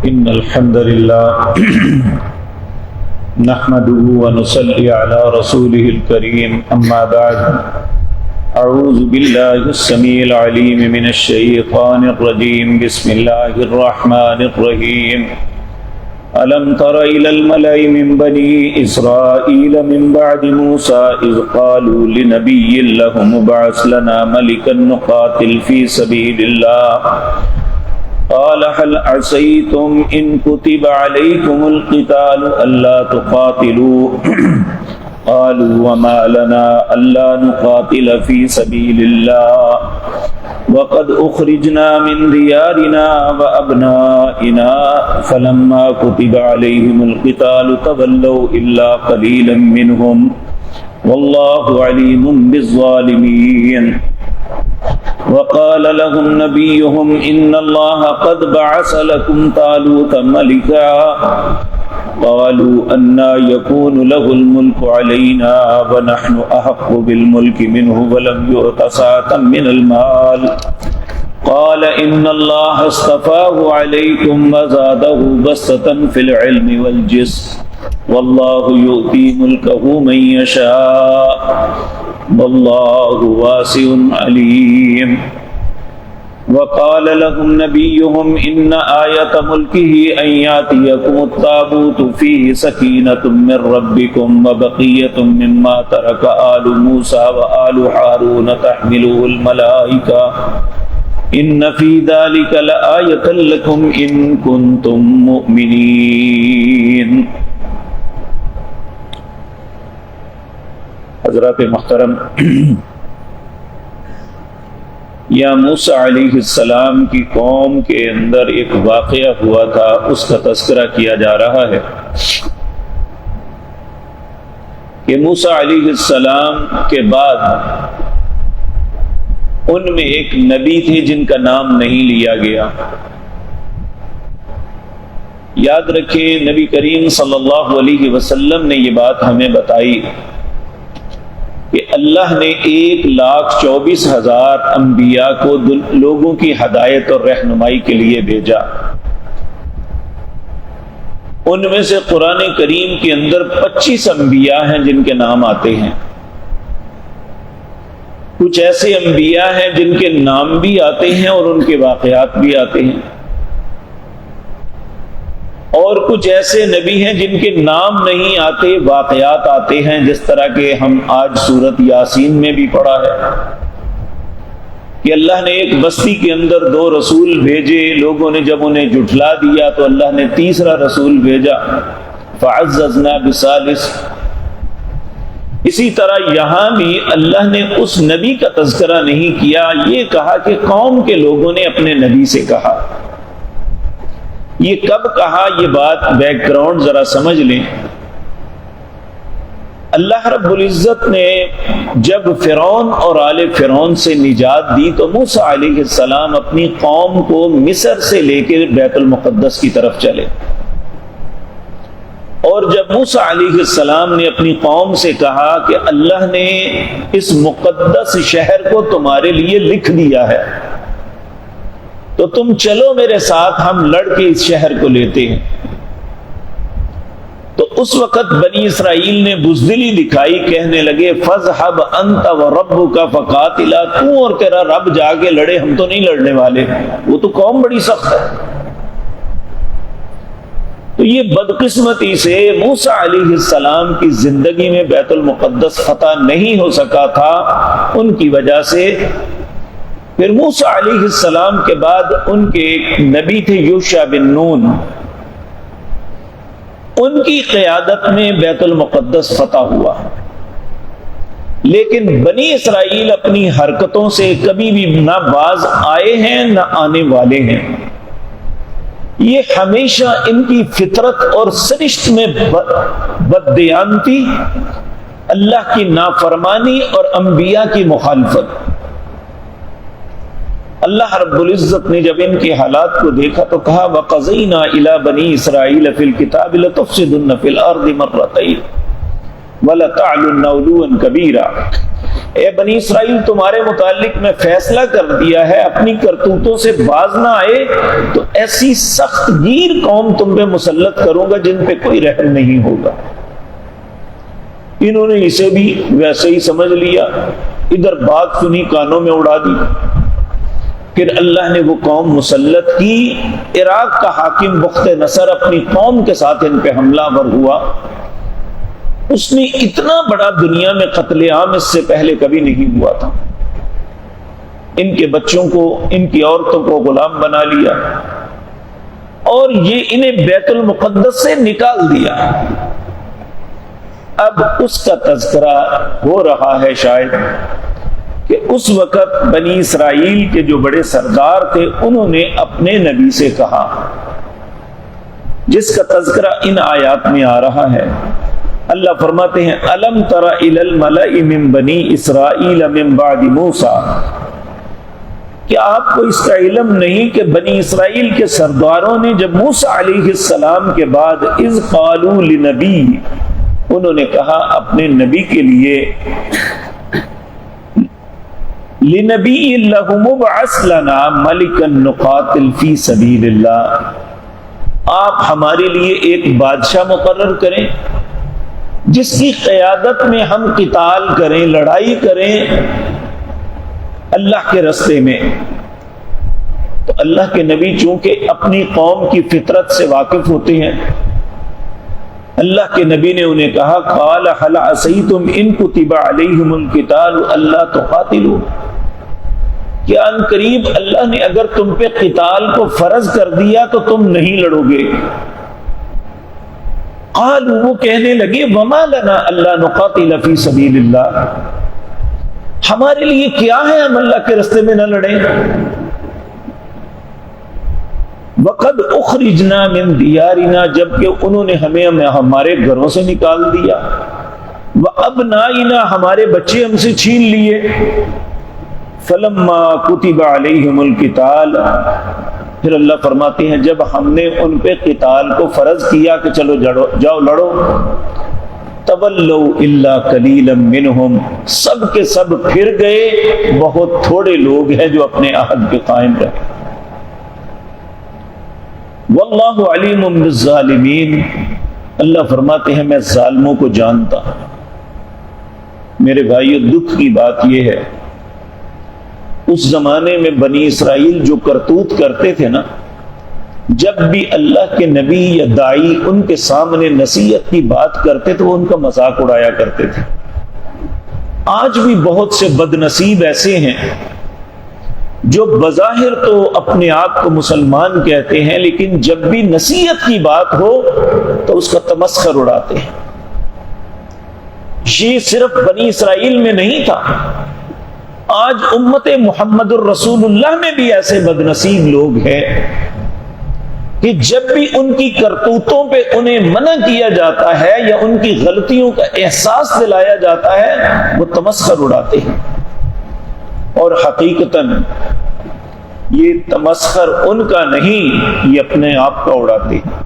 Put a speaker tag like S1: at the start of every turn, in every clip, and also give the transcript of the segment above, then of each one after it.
S1: إن الحمد لله نحمده ونصلي على رسوله الكريم أما بعد أعوذ بالله السميع العليم من الشيطان الرجيم بسم الله الرحمن الرحيم ألم تر إلى الملأ من بني إسرائيل من بعد موسى إذ قالوا لنبي لهم ابعث لنا ملكا نقاتل في سبيل الله قال هل عسيتم إن كتب عليكم القتال ألا تقاتلوا قالوا وما لنا ألا نقاتل في سبيل الله وقد أخرجنا من ديارنا وأبنائنا فلما كتب عليهم القتال تولوا إلا قليلا منهم والله عليم بالظالمين وقال لهم نبيهم إن الله قد بعث لكم طالوت ملكا قالوا أنى يكون له الملك علينا ونحن أحق بالملك منه ولم يؤت سعة من المال قال إن الله اصطفاه عليكم وزاده بسطة في العلم والجسم والله يؤتي ملكه من يشاء والله واسع عليم وقال لهم نبيهم إن آية ملكه أن يأتيكم التابوت فيه سكينة من ربكم وبقية مما ترك آل موسى وآل هارون تحمله الملائكة إن في ذلك لآية لكم إن كنتم مؤمنين. حضرات محترم، یا موسیٰ علیہ السلام کی قوم کے اندر ایک واقعہ ہوا تھا، اس کا تذکرہ کیا جا رہا ہے کہ موسیٰ علیہ السلام کے بعد ان میں ایک نبی تھے جن کا نام نہیں لیا گیا. یاد رکھیں نبی کریم صلی اللہ علیہ وسلم نے یہ بات ہمیں بتائی کہ اللہ نے 1,24,000 انبیاء کو لوگوں کی ہدایت اور رہنمائی کے لیے بھیجا. ان میں سے قرآن کریم کے اندر 25 انبیاء ہیں جن کے نام آتے ہیں. کچھ ایسے انبیاء ہیں جن کے نام بھی آتے ہیں اور ان کے واقعات بھی آتے ہیں، اور کچھ ایسے نبی ہیں جن کے نام نہیں آتے، واقعات آتے ہیں، جس طرح کہ ہم آج سورت یاسین میں بھی پڑھا ہے کہ اللہ نے ایک بستی کے اندر 2 رسول بھیجے، لوگوں نے جب انہیں جھٹلا دیا تو اللہ نے تیسرا رسول بھیجا فعززنا بثالث. اسی طرح یہاں بھی اللہ نے اس نبی کا تذکرہ نہیں کیا، یہ کہا کہ قوم کے لوگوں نے اپنے نبی سے کہا. یہ کب کہا، یہ بات بیک گراؤنڈ ذرا سمجھ لیں. اللہ رب العزت نے جب فرعون اور آل فرعون سے نجات دی تو موسیٰ علیہ السلام اپنی قوم کو مصر سے لے کے بیت المقدس کی طرف چلے، اور جب موسیٰ علیہ السلام نے اپنی قوم سے کہا کہ اللہ نے اس مقدس شہر کو تمہارے لیے لکھ دیا ہے تو تم چلو میرے ساتھ، ہم لڑ کے اس شہر کو لیتے ہیں، تو اس وقت بنی اسرائیل نے بزدلی دکھائی، کہنے لگے فَاذْهَبْ أَنْتَ وَرَبُّكَ فَقَاتِلَا، تو اور تیرا رب جا کے لڑے، ہم تو نہیں لڑنے والے، وہ تو قوم بڑی سخت ہے. تو یہ بدقسمتی سے موسیٰ علیہ السلام کی زندگی میں بیت المقدس فتح نہیں ہو سکا تھا. ان کی وجہ سے پھر موسیٰ علیہ السلام کے بعد ان کے ایک نبی تھے یوشع بن نون، ان کی قیادت میں بیت المقدس فتح ہوا. لیکن بنی اسرائیل اپنی حرکتوں سے کبھی بھی نہ باز آئے ہیں نہ آنے والے ہیں. یہ ہمیشہ ان کی فطرت اور سرشت میں بددیانتی، اللہ کی نافرمانی اور انبیاء کی مخالفت. اللہ رب العزت نے جب ان کے حالات کو دیکھا تو کہا وَقَضَيْنَا إِلَى بَنِي إِسْرَائِيلَ فِي الْكِتَابِ لَتُفْسِدُنَّ فِي الْأَرْضِ مَرَّتَيْنِ وَلَتَعْلُنَّ عُلُوًّا كَبِيرًا. اے بنی اسرائیل تمہارے متعلق میں فیصلہ کر دیا ہے، اپنی کرتوتوں سے باز نہ آئے تو ایسی سخت گیر قوم تم پہ مسلط کروں گا جن پہ کوئی رحم نہیں ہوگا۔ انہوں نے اسے بھی ویسے ہی سمجھ لیا، ادھر بات سنی کانوں میں اڑا دی۔ پھر اللہ نے وہ قوم مسلط کی، عراق کا حاکم بخت نصر اپنی قوم کے ساتھ ان پہ حملہ آور ہوا۔ اس نے اتنا بڑا دنیا میں قتل عام اس سے پہلے کبھی نہیں ہوا تھا۔ ان کے بچوں کو، ان کی عورتوں کو غلام بنا لیا اور یہ انہیں بیت المقدس سے نکال دیا۔ اب اس کا تذکرہ ہو رہا ہے شاید کہ اس وقت بنی اسرائیل کے جو بڑے سردار تھے انہوں نے اپنے نبی سے کہا، جس کا تذکرہ ان آیات میں آ رہا ہے۔ اللہ فرماتے ہیں الم تر الی الملأ من بنی اسرائیل من بعد موسیٰ، کیا آپ کو اس کا علم نہیں کہ بنی اسرائیل کے سرداروں نے جب موسیٰ علیہ السلام کے بعد اذ قالوا لنبی، انہوں نے کہا اپنے نبی کے لیے، لنبی لہم ابعث لنا ملکا نقاتل فی سبیل اللہ، آپ ہمارے لیے ایک بادشاہ مقرر کریں جس کی قیادت میں ہم قتال کریں، لڑائی کریں اللہ کے راستے میں۔ تو اللہ کے نبی چونکہ اپنی قوم کی فطرت سے واقف ہوتے ہیں، اللہ کے نبی نے انہیں کہا قال هل عصیتم ان کتب علیہم القتال الا تقاتلوا، کہ ان قریب اللہ نے اگر تم پہ قتال کو فرض کر دیا تو تم نہیں لڑو گے۔ قالوا، وہ کہنے لگے وما لنا الا نقاتل فی سبیل اللہ، ہمارے لیے کیا ہے ہم اللہ کے راستے میں نہ لڑیں۔ وقد اخرجنا من دیارنا، جبکہ انہوں نے ہمیں ہمارے گھروں سے نکال دیا، وابنائنا، ہمارے بچے ہم سے چھین لیے۔ فلما کتب علیہم القتال، پھر اللہ فرماتے ہیں جب ہم نے ان پہ قتال کو فرض کیا کہ چلو جاؤ لڑو، تولوا الا قلیلا منہم، سب کے سب پھر گئے، بہت تھوڑے لوگ ہیں جو اپنے عہد پہ قائم رہے۔ واللہ علیم بالظالمین، اللہ فرماتے ہیں میں ظالموں کو جانتا ہوں۔ میرے بھائیو، دکھ کی بات یہ ہے اس زمانے میں بنی اسرائیل جو کرتوت کرتے تھے نا، جب بھی اللہ کے نبی یا داعی ان کے سامنے نصیحت کی بات کرتے تو وہ ان کا مذاق اڑایا کرتے تھے۔ آج بھی بہت سے بد نصیب ایسے ہیں جو بظاہر تو اپنے آپ کو مسلمان کہتے ہیں، لیکن جب بھی نصیحت کی بات ہو تو اس کا تمسخر اڑاتے ہیں۔ یہ صرف بنی اسرائیل میں نہیں تھا، آج امت محمد الرسول اللہ میں بھی ایسے بد نصیب لوگ ہیں کہ جب بھی ان کی کرتوتوں پہ انہیں منع کیا جاتا ہے یا ان کی غلطیوں کا احساس دلایا جاتا ہے وہ تمسخر اڑاتے ہیں، اور حقیقتاً یہ تمسخر ان کا نہیں، یہ اپنے آپ کا اڑاتے ہیں۔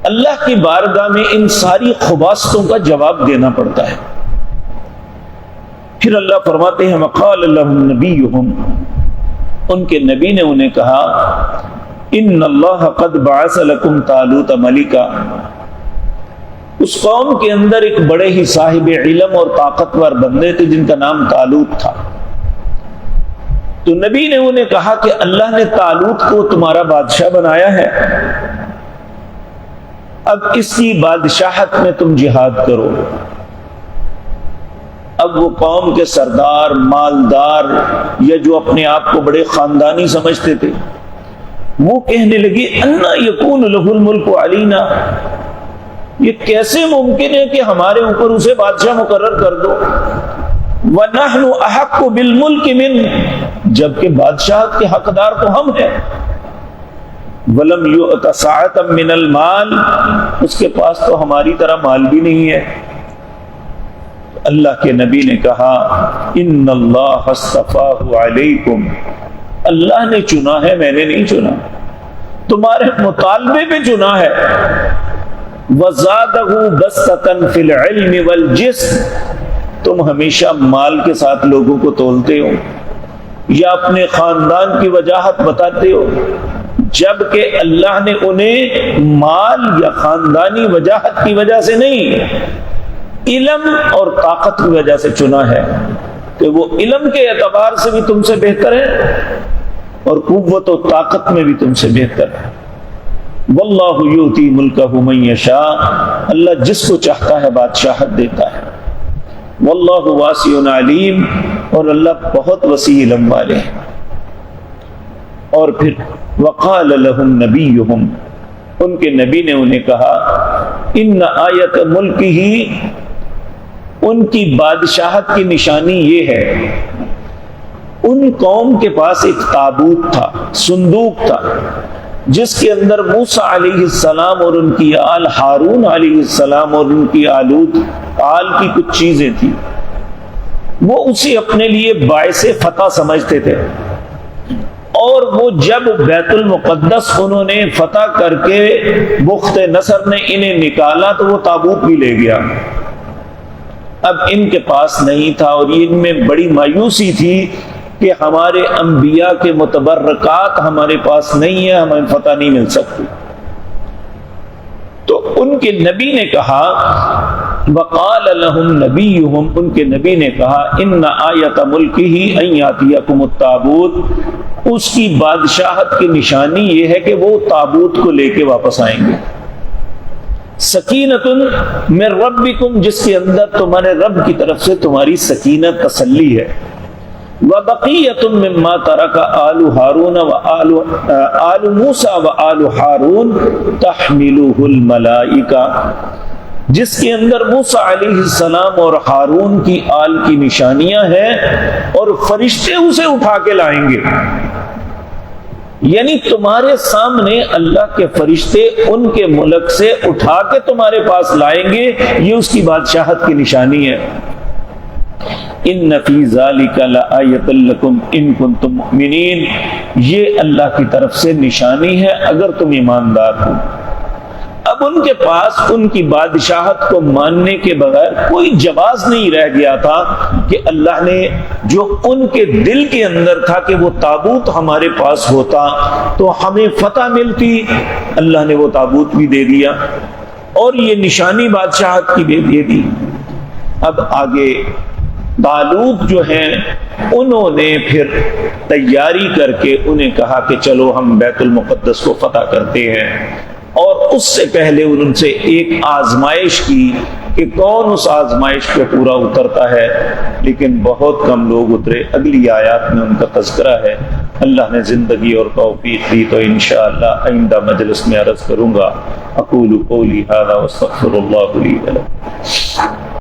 S1: اللہ کی بارگاہ میں ان ساری خباثتوں کا جواب دینا پڑتا ہے۔ پھر اللہ فرماتے ہیں وقال لهم نبیہم، ان کے نبی نے انہیں کہا ان اللہ قد بعث لکم طالوت ملکا، اس قوم کے اندر ایک بڑے ہی صاحب علم اور طاقتور بندے تھے جن کا نام طالوت تھا۔ تو نبی نے انہیں کہا کہ اللہ نے طالوت کو تمہارا بادشاہ بنایا ہے، اب اس کی بادشاہت میں تم جہاد کرو۔ اب وہ قوم کے سردار، مالدار یا جو اپنے آپ کو بڑے خاندانی سمجھتے تھے وہ کہنے لگے انا یکون لہ الملک علینا، یہ کیسے ممکن ہے کہ ہمارے اوپر اسے بادشاہ مقرر کر دو، وَنَحْنُ أَحَقُّ بِالْمُلْكِ مِنْ، جبکہ بادشاہت کے حقدار تو ہم ہیں، وَلَمْ يُؤْتَ سَعَةً مِنَ الْمَالِ، اس کے پاس تو ہماری طرح مال بھی نہیں ہے۔ اللہ کے نبی نے کہا ان اللہ اصطفاہ علیکم، اللہ نے چنا ہے، میں نے نہیں چنا، تمہارے مطالبے پہ چنا ہے۔ وزادہ بسطۃ فی العلم والجسم، تم ہمیشہ مال کے ساتھ لوگوں کو تولتے ہو یا اپنے خاندان کی وجاہت بتاتے ہو، جبکہ اللہ نے انہیں مال یا خاندانی وجاہت کی وجہ سے نہیں، علم اور طاقت کی وجہ سے چنا ہے کہ وہ علم کے اعتبار سے بھی تم سے بہتر ہے اور قوت و طاقت میں بھی تم سے بہتر ہے۔ واللہ یؤتی ملکہ من یشاء، اللہ جس کو چاہتا ہے بادشاہت دیتا ہے۔ واللہ واسع علیم، اور اللہ بہت وسیع علم والے ہیں۔ اور پھر وقال لهم نبیہم، ان کے نبی نے انہیں کہا، ان آیت ملکہ، ان کی بادشاہت کی نشانی یہ ہے، ان قوم کے پاس ایک تابوت تھا، صندوق تھا، جس کے اندر موسیٰ علیہ السلام اور ان کی آل، ہارون علیہ السلام اور ان کی آل کی کچھ چیزیں تھیں، وہ اسے اپنے لیے باعث فتح سمجھتے تھے، اور وہ جب بیت المقدس انہوں نے فتح کر کے بخت نصر نے انہیں نکالا تو وہ تابوت بھی لے گیا، اب ان کے پاس نہیں تھا، اور ان میں بڑی مایوسی تھی کہ ہمارے انبیاء کے متبرکات ہمارے پاس نہیں ہے، ہمیں فتح نہیں مل سکتی۔ تو ان کے نبی نے کہا، وقال لهم نبیہم، ان کے نبی نے کہا، ان آیت ملکہ ان یاتیکم التابوت، اس کی بادشاہت کی نشانی یہ ہے کہ وہ تابوت کو لے کے واپس آئیں گے، سکینۃ من ربکم، جس کے اندر تمہارے رب کی طرف سے تمہاری سکینت، تسلی ہے، وبقیۃ مما ترک آل ہارون آل موسیٰ وآل ہارون تحملہ الملائکہ، جس کے اندر موسیٰ علیہ السلام اور ہارون کی آل کی نشانیاں ہیں اور فرشتے اسے اٹھا کے لائیں گے، یعنی تمہارے سامنے اللہ کے فرشتے ان کے ملک سے اٹھا کے تمہارے پاس لائیں گے، یہ اس کی بادشاہت کی نشانی ہے۔ ان فی ذالک لآیۃ لکم ان کنتم مؤمنین، یہ اللہ کی طرف سے نشانی ہے اگر تم ایماندار ہو۔ اب ان کے پاس ان کی بادشاہت کو ماننے کے بغیر کوئی جواز نہیں رہ گیا تھا کہ اللہ نے جو ان کے دل کے اندر تھا کہ وہ تابوت ہمارے پاس ہوتا تو ہمیں فتح ملتی، اللہ نے وہ تابوت بھی دے دیا اور یہ نشانی بادشاہت کی بھی دے دی۔ اب آگے طالوت جو ہیں انہوں نے پھر تیاری کر کے انہیں کہا کہ چلو ہم بیت المقدس کو فتح کرتے ہیں، اور اس سے پہلے ان سے ایک آزمائش کی کہ کون اس آزمائش پہ پورا اترتا ہے، لیکن بہت کم لوگ اترے۔ اگلی آیات میں ان کا تذکرہ ہے۔ اللہ نے زندگی اور توفیق دی تو انشاءاللہ آئندہ مجلس میں عرض کروں گا۔ اقول قولی ھذا واستغفر اللہ لی ولکم۔